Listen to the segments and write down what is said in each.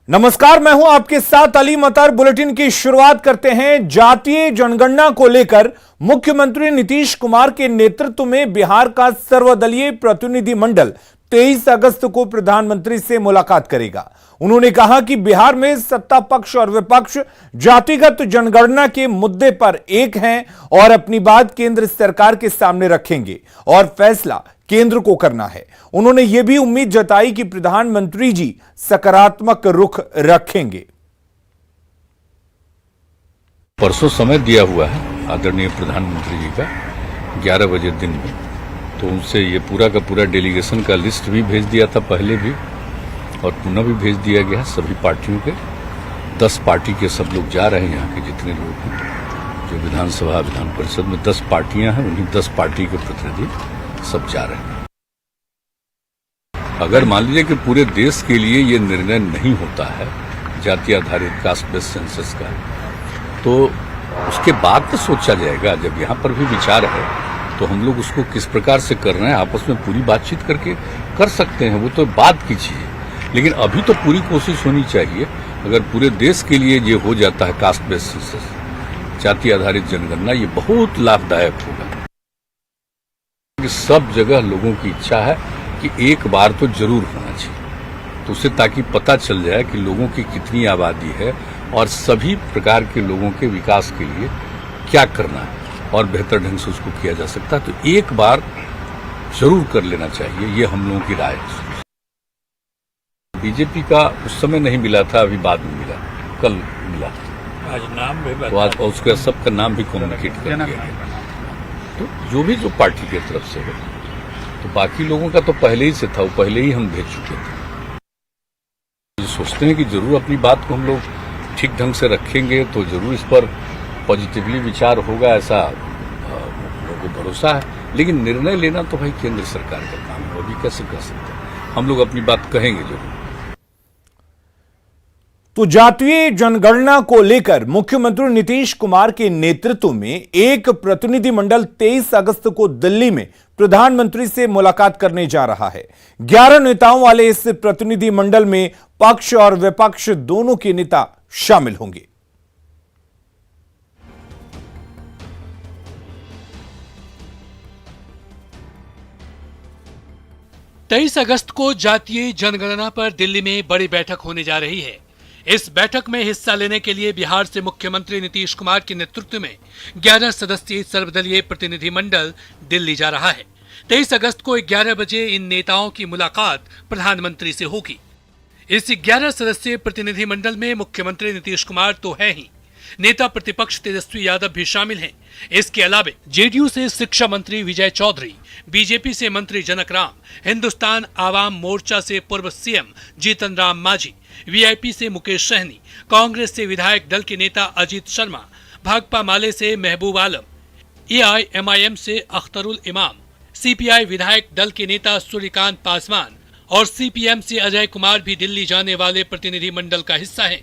नमस्कार, मैं हूं आपके साथ अली मतार। बुलेटिन की शुरुआत करते हैं। जातीय जनगणना को लेकर मुख्यमंत्री नीतीश कुमार के नेतृत्व में बिहार का सर्वदलीय प्रतिनिधि मंडल 23 अगस्त को प्रधानमंत्री से मुलाकात करेगा। उन्होंने कहा कि बिहार में सत्ता पक्ष और विपक्ष जातिगत जनगणना के मुद्दे पर एक हैं और अपनी बात केंद्र सरकार के सामने रखेंगे और फैसला केंद्र को करना है। उन्होंने यह भी उम्मीद जताई कि प्रधानमंत्री जी सकारात्मक रुख रखेंगे। परसों समय दिया हुआ है आदरणीय प्रधानमंत्री जी का 11 बजे दिन में, तो उनसे ये पूरा का पूरा डेलीगेशन का लिस्ट भी भेज दिया था पहले भी और पुनः भी भेज दिया गया। सभी पार्टियों के 10 पार्टी के सब लोग जा रहे हैं। यहाँ के जितने लोग हैं जो विधानसभा विधान परिषद में 10 पार्टियां हैं, उन्हीं 10 पार्टी के प्रतिनिधि सब जा रहे हैं। अगर मान लीजिए कि पूरे देश के लिए ये निर्णय नहीं होता है जाति आधारित कास्ट बेस्ड सेंसस का, तो उसके बाद तो सोचा जाएगा। जब यहाँ पर भी विचार है तो हम लोग उसको किस प्रकार से कर रहे हैं आपस में पूरी बातचीत करके कर सकते हैं, वो तो बात की चीज है। लेकिन अभी तो पूरी कोशिश होनी चाहिए। अगर पूरे देश के लिए ये हो जाता है कास्ट बेस्ड सेंसस, जाति आधारित जनगणना, ये बहुत लाभदायक होगा। सब जगह लोगों की इच्छा है कि एक बार तो जरूर होना चाहिए, तो उससे ताकि पता चल जाए कि लोगों की कितनी आबादी है और सभी प्रकार के लोगों के विकास के लिए क्या करना है और बेहतर ढंग से उसको किया जा सकता है। तो एक बार जरूर कर लेना चाहिए, ये हम लोगों की राय है। बीजेपी का उस समय नहीं मिला था, अभी बाद में मिला, कल मिला। आज नाम भी तो आज उसका सबका नाम भी कम्युनिकेट कर दिया गया। तो जो भी जो पार्टी की तरफ से हो, तो बाकी लोगों का तो पहले ही से था, वो पहले ही हम भेज चुके थे। सोचते हैं कि जरूर अपनी बात को हम लोग ठीक ढंग से रखेंगे तो जरूर इस पर पॉजिटिवली विचार होगा, ऐसा लोगों को भरोसा है। लेकिन निर्णय लेना तो भाई केंद्र सरकार का काम है, अभी कैसे कर सकते हैं। हम लोग अपनी बात कहेंगे जरूर। तो जातीय जनगणना को लेकर मुख्यमंत्री नीतीश कुमार के नेतृत्व में एक प्रतिनिधि मंडल 23 अगस्त को दिल्ली में प्रधानमंत्री से मुलाकात करने जा रहा है। 11 नेताओं वाले इस प्रतिनिधि मंडल में पक्ष और विपक्ष दोनों के नेता शामिल होंगे। तेईस अगस्त को जातीय जनगणना पर दिल्ली में बड़ी बैठक होने जा रही है। इस बैठक में हिस्सा लेने के लिए बिहार से मुख्यमंत्री नीतीश कुमार के नेतृत्व में 11 सदस्यीय सर्वदलीय प्रतिनिधि मंडल दिल्ली जा रहा है। 23 अगस्त को 11 बजे इन नेताओं की मुलाकात प्रधानमंत्री से होगी। इस 11 सदस्यीय प्रतिनिधि मंडल में मुख्यमंत्री नीतीश कुमार तो है ही, नेता प्रतिपक्ष तेजस्वी यादव भी शामिल हैं। इसके अलावा जेडीयू से शिक्षा मंत्री विजय चौधरी, बीजेपी से मंत्री जनक राम, हिंदुस्तान आवाम मोर्चा से पूर्व सीएम जीतन राम मांझी, वीआईपी से मुकेश सहनी, कांग्रेस से विधायक दल के नेता अजीत शर्मा, भाकपा माले से महबूब आलम, एआईएमआईएम से अख्तरुल इमाम, सीपीआई विधायक दल के नेता सूर्यकांत पासवान और सीपीएम से अजय कुमार भी दिल्ली जाने वाले प्रतिनिधि मंडल का हिस्सा है।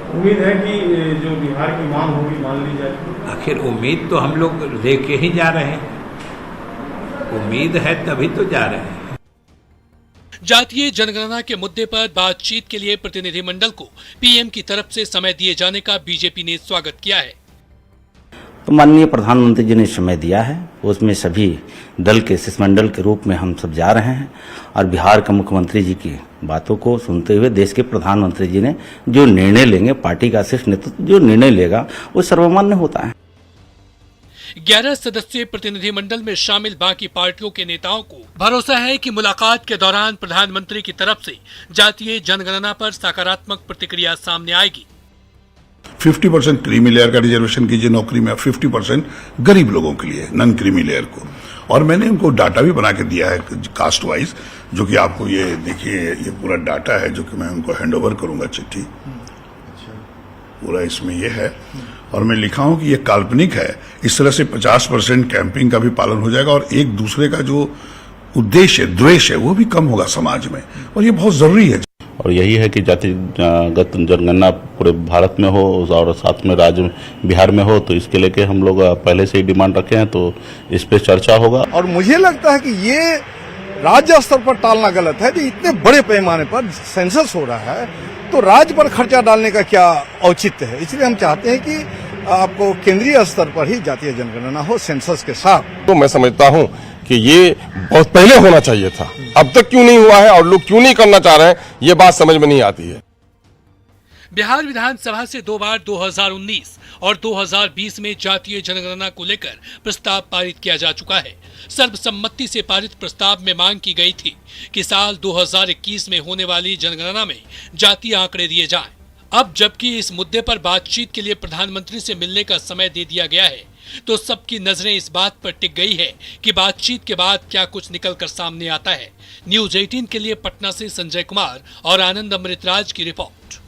उम्मीद है कि जो बिहार की मांग होगी मान ली जाए। आखिर उम्मीद तो हम लोग लेके ही जा रहे हैं, उम्मीद है तभी तो जा रहे हैं। जातीय जनगणना के मुद्दे पर बातचीत के लिए प्रतिनिधिमंडल को पीएम की तरफ से समय दिए जाने का बीजेपी ने स्वागत किया है। तो माननीय प्रधानमंत्री जी ने समय दिया है, उसमें सभी दल के शिष्टमंडल के रूप में हम सब जा रहे हैं और बिहार के मुख्यमंत्री जी की बातों को सुनते हुए देश के प्रधानमंत्री जी ने जो निर्णय लेंगे, पार्टी का शीर्ष नेतृत्व जो निर्णय लेगा वो सर्वमान्य होता है। 11 सदस्यीय प्रतिनिधिमंडल में शामिल बाकी पार्टियों के नेताओं को भरोसा है कि मुलाकात के दौरान प्रधानमंत्री की तरफ से जातीय जनगणना पर सकारात्मक प्रतिक्रिया सामने आएगी। 50% क्रीमी लेयर का रिजर्वेशन कीजिए नौकरी में, 50% गरीब लोगों के लिए, नॉन क्रीमी लेयर को। और मैंने उनको डाटा भी बना के दिया है कास्ट वाइज, जो कि आपको ये देखिए, ये पूरा डाटा है जो कि मैं उनको हैंड ओवर करूंगा चिट्ठी। पूरा इसमें ये है और मैं लिखा हूं कि ये काल्पनिक है। इस तरह से 50% कैंपिंग का भी पालन हो जाएगा और एक दूसरे का जो उद्देश्य द्वेष है वो भी कम होगा समाज में, और ये बहुत जरूरी है। और यही है कि जातिगत जनगणना पूरे भारत में हो और साथ में राज्य बिहार में हो, तो इसके लेके हम लोग पहले से ही डिमांड रखे हैं, तो इस पे चर्चा होगा। और मुझे लगता है कि ये राज्य स्तर पर टालना गलत है। कि इतने बड़े पैमाने पर सेंसस हो रहा है तो राज्य पर खर्चा डालने का क्या औचित्य है। इसलिए हम चाहते हैं कि आपको केंद्रीय स्तर पर ही जातीय जनगणना हो सेंसस के साथ। तो मैं समझता हूं कि ये बहुत पहले होना चाहिए था, अब तक क्यों नहीं हुआ है और लोग क्यों नहीं करना चाह रहे हैं, ये बात समझ में नहीं आती है। बिहार विधानसभा से 2 बार 2019 और 2020 में जातीय जनगणना को लेकर प्रस्ताव पारित किया जा चुका है। सर्वसम्मति से पारित प्रस्ताव में मांग की गई थी कि साल 2021 में होने वाली जनगणना में जातीय आंकड़े दिए जाएं। अब जबकि इस मुद्दे पर बातचीत के लिए प्रधानमंत्री से मिलने का समय दे दिया गया है, तो सबकी नजरें इस बात पर टिक गई है कि बातचीत के बाद क्या कुछ निकलकर सामने आता है। न्यूज 18 के लिए पटना से संजय कुमार और आनंद अमृतराज की रिपोर्ट।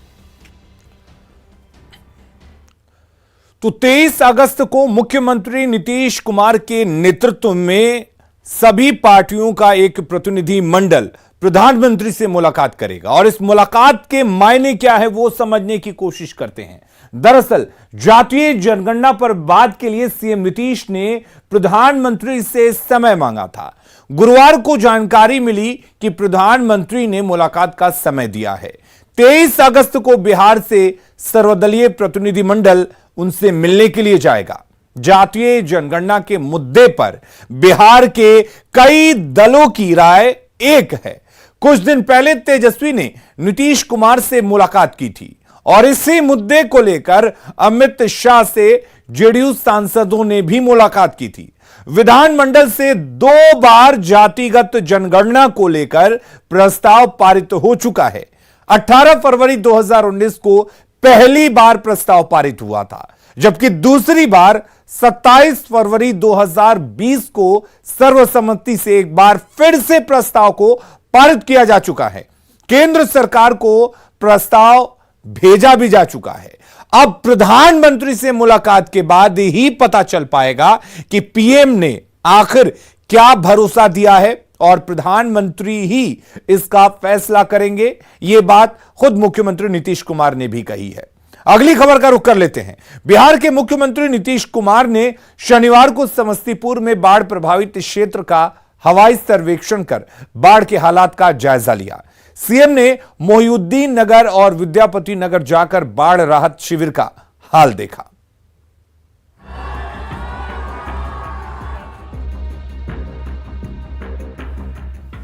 तो 23 अगस्त को मुख्यमंत्री नीतीश कुमार के नेतृत्व में सभी पार्टियों का एक प्रतिनिधि मंडल प्रधानमंत्री से मुलाकात करेगा और इस मुलाकात के मायने क्या है वो समझने की कोशिश करते हैं। दरअसल जातीय जनगणना पर बात के लिए सीएम नीतीश ने प्रधानमंत्री से समय मांगा था। गुरुवार को जानकारी मिली कि प्रधानमंत्री ने मुलाकात का समय दिया है। 23 अगस्त को बिहार से सर्वदलीय प्रतिनिधिमंडल उनसे मिलने के लिए जाएगा। जातीय जनगणना के मुद्दे पर बिहार के कई दलों की राय एक है। कुछ दिन पहले तेजस्वी ने नीतीश कुमार से मुलाकात की थी और इसी मुद्दे को लेकर अमित शाह से जेडीयू सांसदों ने भी मुलाकात की थी। विधानमंडल से 2 बार जातिगत जनगणना को लेकर प्रस्ताव पारित हो चुका है। 18 फरवरी 2019 को पहली बार प्रस्ताव पारित हुआ था, जबकि दूसरी बार 27 फरवरी 2020 को सर्वसम्मति से एक बार फिर से प्रस्ताव को पारित किया जा चुका है। केंद्र सरकार को प्रस्ताव भेजा भी जा चुका है। अब प्रधानमंत्री से मुलाकात के बाद ही पता चल पाएगा कि पीएम ने आखिर क्या भरोसा दिया है और प्रधानमंत्री ही इसका फैसला करेंगे। यह बात खुद मुख्यमंत्री नीतीश कुमार ने भी कही है। अगली खबर का रुख कर लेते हैं। बिहार के मुख्यमंत्री नीतीश कुमार ने शनिवार को समस्तीपुर में बाढ़ प्रभावित क्षेत्र का हवाई सर्वेक्षण कर बाढ़ के हालात का जायजा लिया। सीएम ने मोहिउद्दीन नगर और विद्यापति नगर जाकर बाढ़ राहत शिविर का हाल देखा।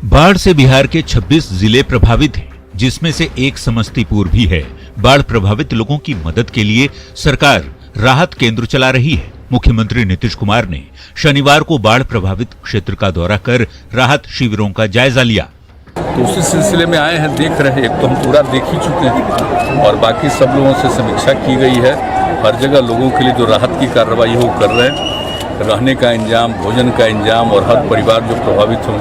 बाढ़ से बिहार के 26 जिले प्रभावित हैं, जिसमें से एक समस्तीपुर भी है। बाढ़ प्रभावित लोगों की मदद के लिए सरकार राहत केंद्र चला रही है। मुख्यमंत्री नीतीश कुमार ने शनिवार को बाढ़ प्रभावित क्षेत्र का दौरा कर राहत शिविरों का जायजा लिया। तो उसी सिलसिले में आए हैं, देख रहे हैं। एक तो हम पूरा देख ही चुके हैं और बाकी सब लोगों से समीक्षा की गई है। हर जगह लोगों के लिए जो राहत की कार्रवाई हो कर रहे हैं, रहने का इंतजाम, भोजन का इंतजाम और हर परिवार जो प्रभावित हो।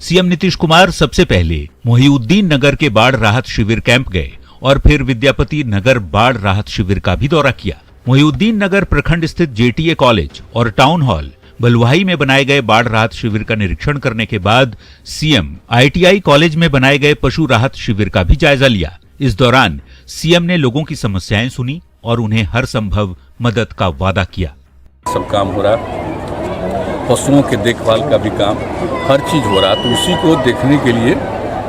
सीएम नीतीश कुमार सबसे पहले मोहिउद्दीन नगर के बाढ़ राहत शिविर कैंप गए और फिर विद्यापति नगर बाढ़ राहत शिविर का भी दौरा किया। मोहिउद्दीन नगर प्रखंड स्थित जेटीए कॉलेज और टाउन हॉल बलुआही में बनाए गए बाढ़ राहत शिविर का निरीक्षण करने के बाद सीएम आईटीआई कॉलेज में बनाए गए पशु राहत शिविर का भी जायजा लिया। इस दौरान सीएम ने लोगों की समस्याएं सुनी और उन्हें हर संभव मदद का वादा किया। सब काम हो रहा, पशुओं के देखभाल का भी काम, हर चीज हो रहा। तो उसी को देखने के लिए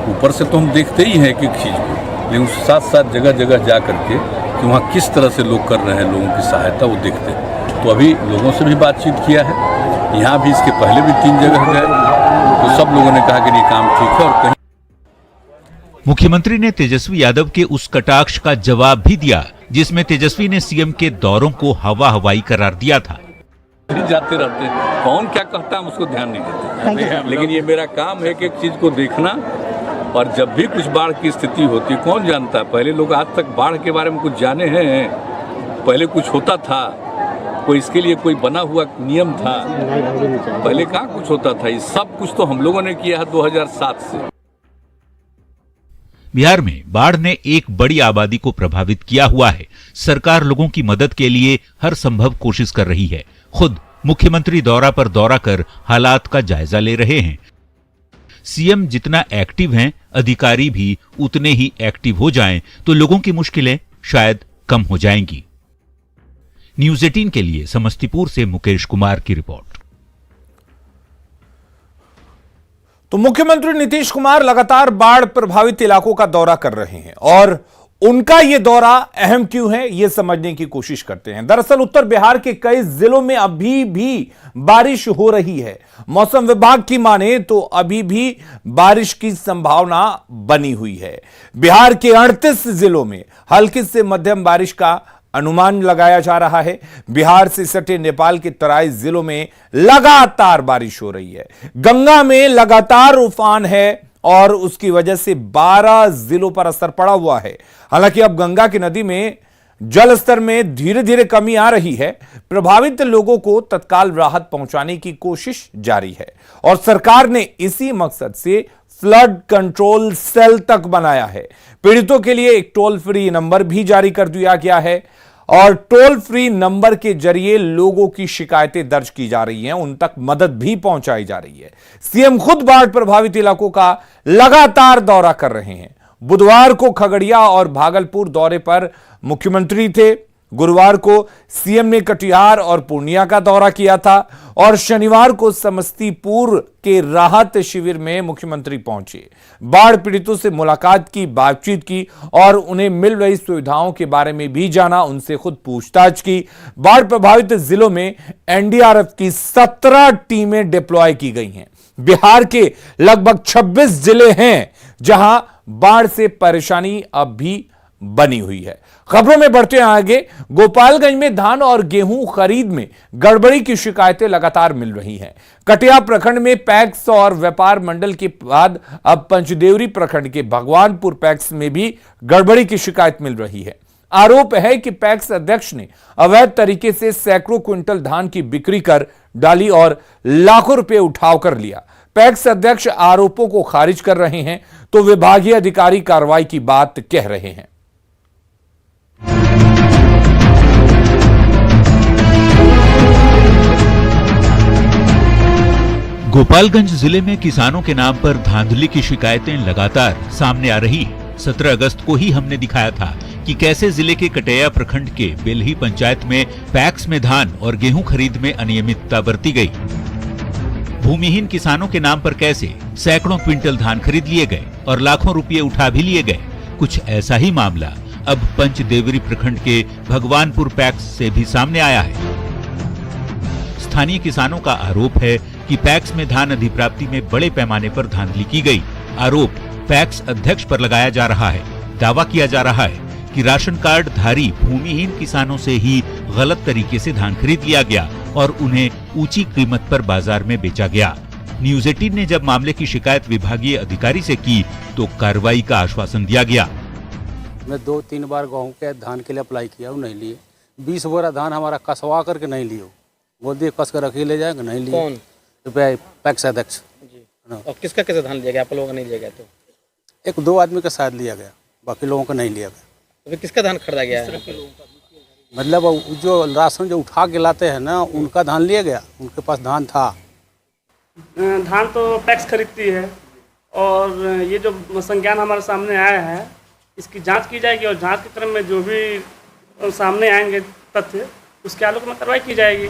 ऊपर से तो हम देखते ही हैं एक चीज को, लेकिन साथ साथ जगह जगह जा करके कि वहाँ किस तरह से लोग कर रहे हैं, लोगों की सहायता वो देखते हैं। तो अभी लोगों से भी बातचीत किया है, यहाँ भी इसके पहले भी 3 जगह गए तो सब लोगों ने कहा कि ये काम ठीक है। और कहीं मुख्यमंत्री ने तेजस्वी यादव के उस कटाक्ष का जवाब भी दिया जिसमें तेजस्वी ने सीएम के दौरों को हवा हवाई करार दिया था। जाते रहते हैं, कौन क्या कहता है हम उसको ध्यान नहीं देते, लेकिन ये मेरा काम है कि एक चीज को देखना। और जब भी कुछ बाढ़ की स्थिति होती है, कौन जानता है, पहले लोग आज तक बाढ़ के बारे में कुछ जाने हैं? पहले कुछ होता था, कोई इसके लिए कोई बना हुआ नियम था? पहले कहाँ कुछ होता था? ये सब कुछ तो हम लोगों ने किया है 2007 से। बिहार में बाढ़ ने एक बड़ी आबादी को प्रभावित किया हुआ है। सरकार लोगों की मदद के लिए हर संभव कोशिश कर रही है। खुद मुख्यमंत्री दौरा पर दौरा कर हालात का जायजा ले रहे हैं। सीएम जितना एक्टिव हैं, अधिकारी भी उतने ही एक्टिव हो जाएं तो लोगों की मुश्किलें शायद कम हो जाएंगी। न्यूज 18 के लिए समस्तीपुर से मुकेश कुमार की रिपोर्ट। तो मुख्यमंत्री नीतीश कुमार लगातार बाढ़ प्रभावित इलाकों का दौरा कर रहे हैं और उनका यह दौरा अहम क्यों है यह समझने की कोशिश करते हैं। दरअसल उत्तर बिहार के कई जिलों में अभी भी बारिश हो रही है। मौसम विभाग की माने तो अभी भी बारिश की संभावना बनी हुई है। बिहार के 38 जिलों में हल्की से मध्यम बारिश का अनुमान लगाया जा रहा है। बिहार से सटे नेपाल के तराई जिलों में लगातार बारिश हो रही है। गंगा में लगातार उफान है और उसकी वजह से 12 जिलों पर असर पड़ा हुआ है। हालांकि अब गंगा की नदी में जल स्तर में धीरे धीरे कमी आ रही है। प्रभावित लोगों को तत्काल राहत पहुंचाने की कोशिश जारी है और सरकार ने इसी मकसद से फ्लड कंट्रोल सेल तक बनाया है। पीड़ितों के लिए एक टोल फ्री नंबर भी जारी कर दिया गया है और टोल फ्री नंबर के जरिए लोगों की शिकायतें दर्ज की जा रही हैं, उन तक मदद भी पहुंचाई जा रही है। सीएम खुद बाढ़ प्रभावित इलाकों का लगातार दौरा कर रहे हैं। बुधवार को खगड़िया और भागलपुर दौरे पर मुख्यमंत्री थे। गुरुवार को सीएम ने कटिहार और पूर्णिया का दौरा किया था और शनिवार को समस्तीपुर के राहत शिविर में मुख्यमंत्री पहुंचे। बाढ़ पीड़ितों से मुलाकात की, बातचीत की और उन्हें मिल रही सुविधाओं के बारे में भी जाना, उनसे खुद पूछताछ की। बाढ़ प्रभावित जिलों में एनडीआरएफ की 17 टीमें डिप्लॉय की गई हैं। बिहार के लगभग 26 जिले हैं जहां बाढ़ से परेशानी अब भी बनी हुई है। खबरों में बढ़ते हैं आगे। गोपालगंज में धान और गेहूं खरीद में गड़बड़ी की शिकायतें लगातार मिल रही हैं। कटिया प्रखंड में पैक्स और व्यापार मंडल के बाद अब पंचदेवरी प्रखंड के भगवानपुर पैक्स में भी गड़बड़ी की शिकायत मिल रही है। आरोप है कि पैक्स अध्यक्ष ने अवैध तरीके से सैकड़ों क्विंटल धान की बिक्री कर डाली और लाखों रुपए उठाव कर लिया। पैक्स अध्यक्ष आरोपों को खारिज कर रहे हैं तो विभागीय अधिकारी कार्रवाई की बात कह रहे हैं। गोपालगंज जिले में किसानों के नाम पर धांधली की शिकायतें लगातार सामने आ रही हैं। 17 अगस्त को ही हमने दिखाया था कि कैसे जिले के कटैया प्रखंड के बेलही पंचायत में पैक्स में धान और गेहूं खरीद में अनियमितता बरती गई। भूमिहीन किसानों के नाम पर कैसे सैकड़ों क्विंटल धान खरीद लिए गए और लाखों रुपये उठा भी लिए गए। कुछ ऐसा ही मामला अब पंचदेवरी प्रखंड के भगवानपुर पैक्स से भी सामने आया है। स्थानीय किसानों का आरोप है कि पैक्स में धान अधिप्राप्ति में बड़े पैमाने पर धांधली की गई। आरोप पैक्स अध्यक्ष पर लगाया जा रहा है। दावा किया जा रहा है कि राशन कार्ड धारी भूमिहीन किसानों से ही गलत तरीके से धान खरीद लिया गया और उन्हें ऊंची कीमत पर बाजार में बेचा गया। न्यूज 18 ने जब मामले की शिकायत विभागीय अधिकारी से की तो कार्रवाई का आश्वासन दिया गया। मैं 2-3 बार गेहूं के धान के लिए अप्लाई किया, नहीं लिए। 20 बोरा धान हमारा कसवा करके नहीं लियो, बोल दिए कस कर रखी ले जाएगा, नहीं लिए। कौन? पैक्स अध्यक्ष जी। और किसका कैसे धान लिया गया? आप लोगों का नहीं लिया गया? तो 1-2 आदमी का शायद लिया गया, बाकी लोगों का नहीं लिया गया। तो फिर किसका धान खरीदा गया है? मतलब जो राशन जो उठा के लाते हैं ना, उनका धान लिया गया, उनके पास धान था। धान तो पैक्स खरीदती है और ये जो संज्ञान हमारे सामने आया है इसकी जांच की जाएगी और जांच के क्रम में जो भी सामने आएंगे तथ्य उसके आलोक में कार्रवाई की जाएगी।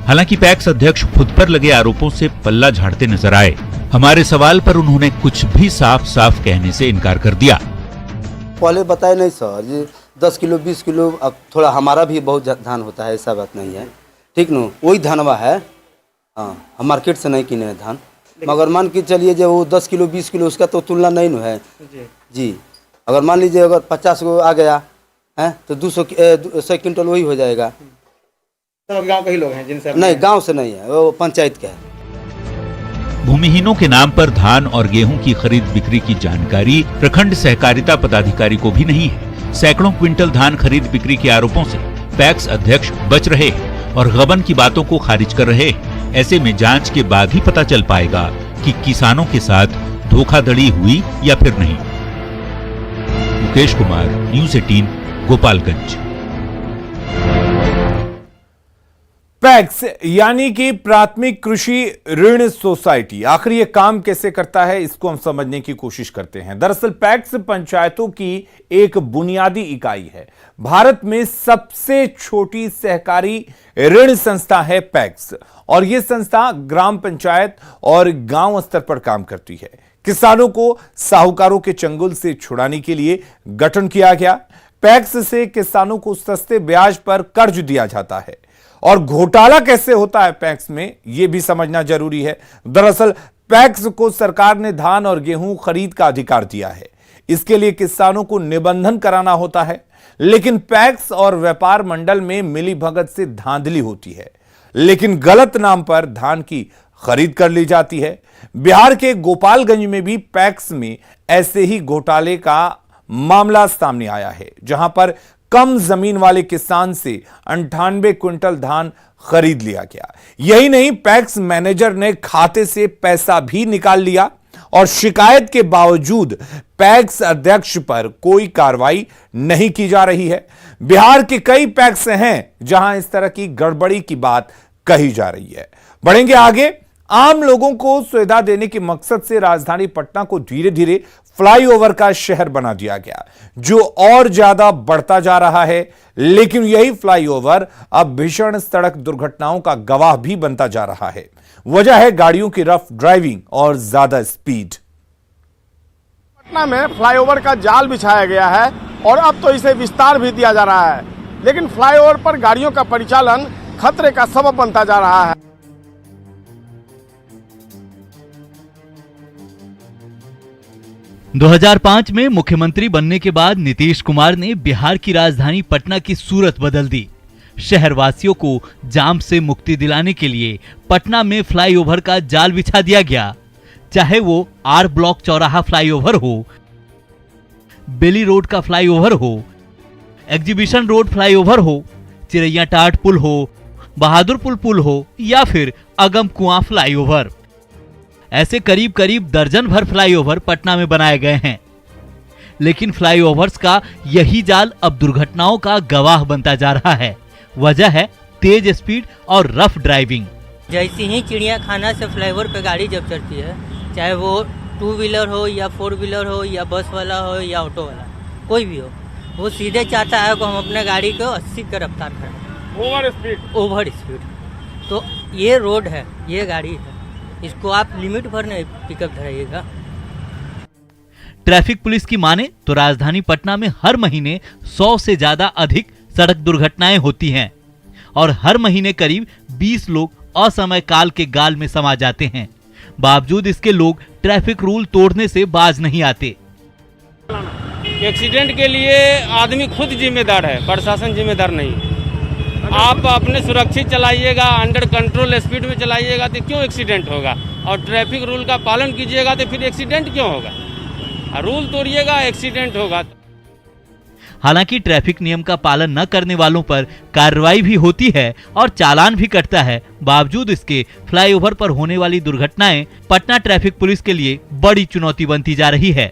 हालांकि पैक्स अध्यक्ष खुद पर लगे आरोपों से पल्ला झाड़ते नजर आए। हमारे सवाल पर उन्होंने कुछ भी साफ साफ कहने से इनकार कर दिया। पहले बताए नहीं सर, ये 10 किलो 20 किलो, अब थोड़ा हमारा भी बहुत धान होता है, ऐसा बात नहीं है, ठीक न? वही धानवा है, हाँ, हम मार्केट से नहीं किने धान, मगर मान के चलिए जब वो 10 किलो 20 किलो उसका तो तुलना नहीं न है जी। अगर मान लीजिए अगर 50 को आ गया है तो 100 क्विंटल वही हो जाएगा। तो गांव के ही लोग हैं जिनसे? नहीं, गांव से नहीं है, वो पंचायत का है। भूमिहीनों के नाम पर धान और गेहूं की खरीद बिक्री की जानकारी प्रखंड सहकारिता पदाधिकारी को भी नहीं है। सैकड़ों क्विंटल धान खरीद बिक्री के आरोपों से पैक्स अध्यक्ष बच रहे और गबन की बातों को खारिज कर रहे। ऐसे में जांच के बाद ही पता चल पाएगा कि किसानों के साथ धोखाधड़ी हुई या फिर नहीं। मुकेश कुमार, न्यूज 18, गोपालगंज। पैक्स यानी कि प्राथमिक कृषि ऋण सोसाइटी, आखिर ये काम कैसे करता है इसको हम समझने की कोशिश करते हैं। दरअसल पैक्स पंचायतों की एक बुनियादी इकाई है। भारत में सबसे छोटी सहकारी ऋण संस्था है पैक्स और यह संस्था ग्राम पंचायत और गांव स्तर पर काम करती है। किसानों को साहूकारों के चंगुल से छुड़ाने के लिए गठन किया गया। पैक्स से किसानों को सस्ते ब्याज पर कर्ज दिया जाता है और घोटाला कैसे होता है पैक्स में यह भी समझना जरूरी है। दरअसल पैक्स को सरकार ने धान और गेहूं खरीद का अधिकार दिया है। इसके लिए किसानों को निबंधन कराना होता है, लेकिन पैक्स और व्यापार मंडल में मिलीभगत से धांधली होती है, लेकिन गलत नाम पर धान की खरीद कर ली जाती है। बिहार के गोपालगंज में भी पैक्स में ऐसे ही घोटाले का मामला सामने आया है, जहां पर कम जमीन वाले किसान से 98 क्विंटल धान खरीद लिया गया। यही नहीं, पैक्स मैनेजर ने खाते से पैसा भी निकाल लिया और शिकायत के बावजूद पैक्स अध्यक्ष पर कोई कार्रवाई नहीं की जा रही है। बिहार के कई पैक्स हैं जहां इस तरह की गड़बड़ी की बात कही जा रही है। बढ़ेंगे आगे। आम लोगों को सुविधा देने के मकसद से राजधानी पटना को धीरे धीरे फ्लाईओवर का शहर बना दिया गया, जो और ज्यादा बढ़ता जा रहा है। लेकिन यही फ्लाईओवर अब भीषण सड़क दुर्घटनाओं का गवाह भी बनता जा रहा है। वजह है गाड़ियों की रफ ड्राइविंग और ज्यादा स्पीड। पटना में फ्लाईओवर का जाल बिछाया गया है और अब तो इसे विस्तार भी दिया जा रहा है, लेकिन फ्लाईओवर पर गाड़ियों का परिचालन खतरे का सबब बनता जा रहा है। 2005 में मुख्यमंत्री बनने के बाद नीतीश कुमार ने बिहार की राजधानी पटना की सूरत बदल दी। शहरवासियों को जाम से मुक्ति दिलाने के लिए पटना में फ्लाईओवर का जाल बिछा दिया गया, चाहे वो आर ब्लॉक चौराहा फ्लाईओवर हो, बेली रोड का फ्लाईओवर हो, एग्जीबिशन रोड फ्लाईओवर हो, चिरैया टाट पुल हो, बहादुरपुर पुल हो या फिर अगम कुआं फ्लाईओवर। ऐसे करीब करीब दर्जन भर फ्लाईओवर पटना में बनाए गए हैं, लेकिन फ्लाईओवर्स का यही जाल अब दुर्घटनाओं का गवाह बनता जा रहा है। वजह है तेज स्पीड और रफ ड्राइविंग। जैसे ही चिड़ियाखाना से फ्लाईओवर पे गाड़ी जब चढ़ती है, चाहे वो 2 व्हीलर हो या 4 व्हीलर हो या बस वाला हो या ऑटो वाला, कोई भी हो, वो सीधे चाहता है कि हम अपने गाड़ी को 80 की रफ्तार करें, ओवर स्पीड। तो ये रोड है, ये गाड़ी है, इसको आप लिमिट पर नहीं पिकअप धराइएगा। ट्रैफिक पुलिस की माने तो राजधानी पटना में हर महीने 100 से ज्यादा अधिक सड़क दुर्घटनाएं होती हैं और हर महीने करीब 20 लोग असमय काल के गाल में समा जाते हैं। बावजूद इसके लोग ट्रैफिक रूल तोड़ने से बाज नहीं आते। एक्सीडेंट के लिए आदमी खुद जिम्मेदार है, प्रशासन जिम्मेदार नहीं। आप अपने सुरक्षित चलाइएगा, अंडर कंट्रोल स्पीड में चलाइएगा तो क्यों एक्सीडेंट होगा, और ट्रैफिक रूल का पालन कीजिएगा तो फिर एक्सीडेंट क्यों होगा। रूल तोड़िएगा, एक्सीडेंट होगा। हालांकि ट्रैफिक नियम का पालन न करने वालों पर कार्रवाई भी होती है और चालान भी कटता है। बावजूद इसके फ्लाईओवर पर होने वाली दुर्घटनाएं पटना ट्रैफिक पुलिस के लिए बड़ी चुनौती बनती जा रही है।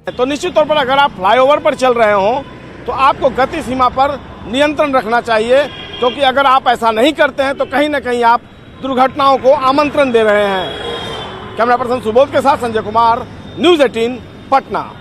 तो निश्चित तौर पर अगर आप फ्लाईओवर पर चल रहे हो तो आपको गति सीमा पर नियंत्रण रखना चाहिए, क्योंकि अगर आप ऐसा नहीं करते हैं तो कहीं न कहीं आप दुर्घटनाओं को आमंत्रण दे रहे हैं। कैमरा पर्सन सुबोध के साथ संजय कुमार, न्यूज़ 18 पटना।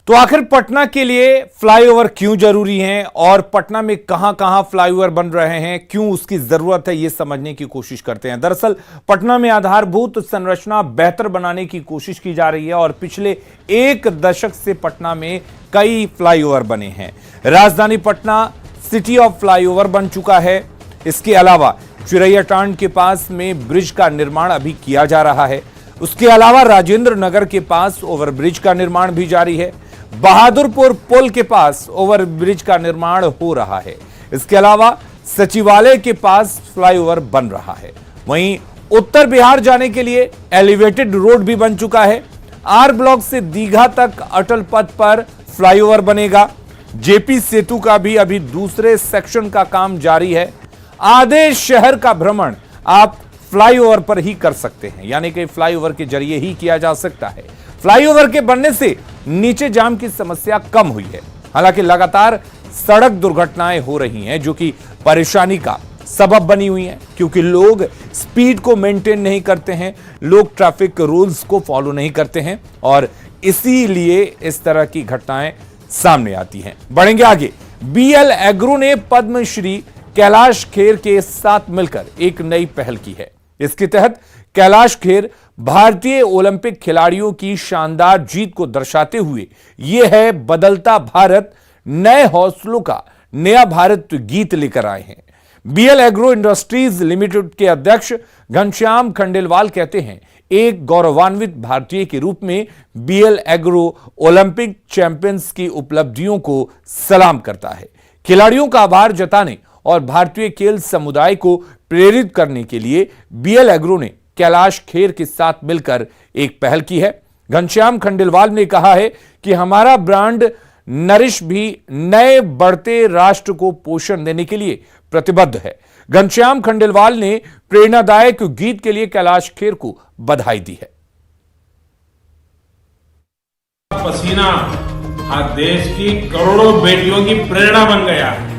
तो आखिर पटना के लिए फ्लाईओवर क्यों जरूरी हैं और पटना में कहां-कहां फ्लाईओवर बन रहे हैं, क्यों उसकी जरूरत है, यह समझने की कोशिश करते हैं। दरअसल पटना में आधारभूत संरचना बेहतर बनाने की कोशिश की जा रही है और पिछले 1 दशक से पटना में कई फ्लाईओवर बने हैं। राजधानी पटना सिटी ऑफ फ्लाईओवर बन चुका है। इसके अलावा चिरैया टांड के पास में ब्रिज का निर्माण अभी किया जा रहा है। उसके अलावा राजेंद्र नगर के पास ओवरब्रिज का निर्माण भी जारी है। बहादुरपुर पुल के पास ओवरब्रिज का निर्माण हो रहा है। इसके अलावा सचिवालय के पास फ्लाईओवर बन रहा है। वहीं उत्तर बिहार जाने के लिए एलिवेटेड रोड भी बन चुका है। आर ब्लॉक से दीघा तक अटल पथ पर फ्लाईओवर बनेगा। जेपी सेतु का भी अभी दूसरे सेक्शन का काम जारी है। आधे शहर का भ्रमण आप फ्लाईओवर पर ही कर सकते हैं, यानी कि फ्लाईओवर के जरिए ही किया जा सकता है। फ्लाईओवर के बनने से नीचे जाम की समस्या कम हुई है। हालांकि लगातार सड़क दुर्घटनाएं हो रही हैं, जो कि परेशानी का सबब बनी हुई हैं, क्योंकि लोग स्पीड को मेंटेन नहीं करते हैं, लोग ट्रैफिक रूल्स को फॉलो नहीं करते हैं और इसीलिए इस तरह की घटनाएं सामने आती हैं। बढ़ेंगे आगे। बीएल एग्रो ने पद्मश्री कैलाश खेर के साथ मिलकर एक नई पहल की है। इसके तहत कैलाश खेर भारतीय ओलंपिक खिलाड़ियों की शानदार जीत को दर्शाते हुए यह है बदलता भारत, नए हौसलों का नया भारत गीत लेकर आए हैं। बीएल एग्रो इंडस्ट्रीज लिमिटेड के अध्यक्ष घनश्याम खंडेलवाल कहते हैं, एक गौरवान्वित भारतीय के रूप में बीएल एग्रो ओलंपिक चैंपियंस की उपलब्धियों को सलाम करता है। खिलाड़ियों का आभार जताने और भारतीय खेल समुदाय को प्रेरित करने के लिए बीएल एग्रो ने कैलाश खेर के साथ मिलकर एक पहल की है। घनश्याम खंडेलवाल ने कहा है कि हमारा ब्रांड नरिश भी नए बढ़ते राष्ट्र को पोषण देने के लिए प्रतिबद्ध है। घनश्याम खंडेलवाल ने प्रेरणादायक गीत के लिए कैलाश खेर को बधाई दी है। पसीना आज देश की करोड़ों बेटियों की प्रेरणा बन गया है।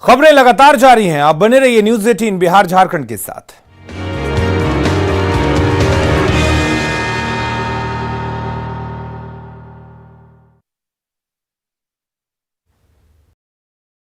खबरें लगातार जारी हैं, आप बने रहिए न्यूज़ 18 बिहार झारखंड के साथ।